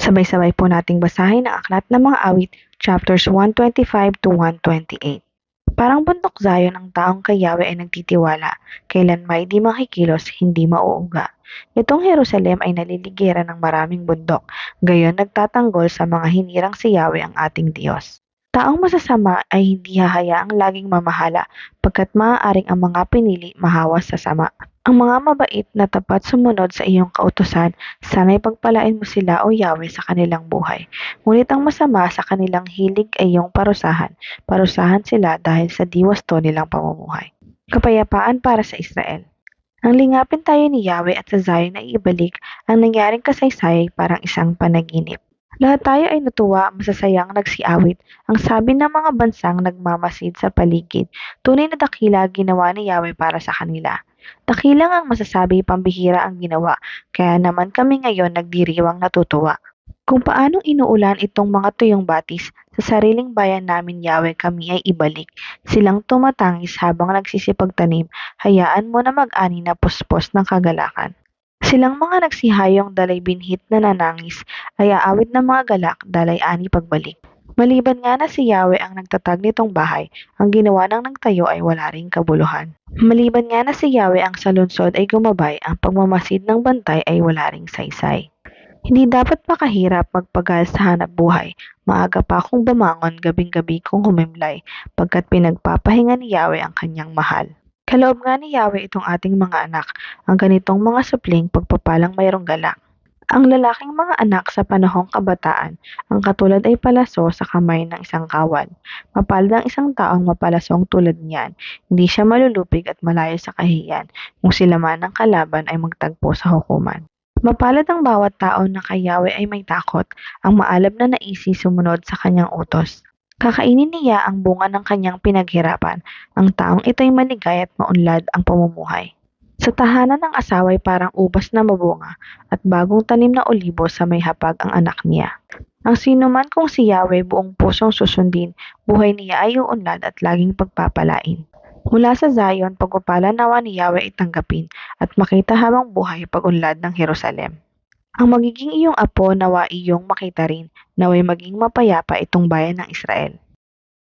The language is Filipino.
Sabay-sabay po nating basahin ang Aklat ng Mga Awit, chapters 125 to 128. Parang bundok Zion ang taong kay Yahweh ay nagtitiwala, kailan may di makikilos, hindi mauuga. Itong Jerusalem ay naliligiran ng maraming bundok, gayon nagtatanggol sa mga hinirang si Yahweh ang ating Diyos. Taong masasama ay hindi hahayaang laging mamahala, pagkat maaaring ang mga pinili mahawas sa sama. Ang mga mabait na tapat sumunod sa iyong kautusan, sana'y pagpalain mo sila o Yahweh sa kanilang buhay. Ngunit ang masama sa kanilang hilig ay iyong parusahan. Parusahan sila dahil sa diwasto nilang pamumuhay. Kapayapaan para sa Israel. Nang lingapin tayo ni Yahweh at sa Zion na ibalik, ang nangyaring kasaysay ay parang isang panaginip. Lahat tayo ay natuwa, masasayang nagsiawit. Ang sabi ng mga bansang nagmamasid sa paligid, tunay na dakila ginawa ni Yahweh para sa kanila. Dakilang ang masasabi, pambihira ang ginawa, kaya naman kami ngayon nagdiriwang natutuwa. Kung paanong inuulan itong mga tuyong batis, sa sariling bayan namin Yahweh kami ay ibalik. Silang tumatangis habang nagsisipagtanim, hayaan mo na mag-ani na puspos ng kagalakan. Silang mga nagsihayong dalay binhit na nanangis, ay aawit ng mga galak, dalay ani pagbalik. Maliban nga na si Yahweh ang nagtatag nitong bahay, ang ginawa ng nagtayo ay wala ring kabuluhan. Maliban nga na si Yahweh ang sa lungsod ay gumabay, ang pagmamasid ng bantay ay wala ring saysay. Hindi dapat makahirap magpagal sa hanap buhay. Maaga pa akong bumangon, gabing-gabi kong humimlay, pagkat pinagpapahinga ni Yahweh ang kanyang mahal. Kaloob nga ni Yahweh itong ating mga anak, ang ganitong mga supling pagpapalang mayroong galak. Ang lalaking mga anak sa panahong kabataan, ang katulad ay palaso sa kamay ng isang kawal. Mapalad ang isang taong mapalasong tulad niyan, hindi siya malulupig at malayo sa kahiyan, kung sila man ang kalaban ay magtagpo sa hukuman. Mapalad ang bawat tao na kay Yahweh ay may takot, ang maalab na naisi sumunod sa kanyang utos. Kakainin niya ang bunga ng kanyang pinaghirapan, ang taong ito'y maligay at maunlad ang pamumuhay. Sa tahanan ng asawa ay parang ubas na mabunga at bagong tanim na olibo sa may hapag ang anak niya. Ang sinuman kung si Yahweh buong pusong susundin, buhay niya ay uunlad at laging pagpapalain. Mula sa Zion, pagpapala nawa ni Yahweh ay tanggapin at makita habang buhay pag-unlad ng Jerusalem. Ang magiging iyong apo nawa iyong makita rin, naway maging mapayapa itong bayan ng Israel.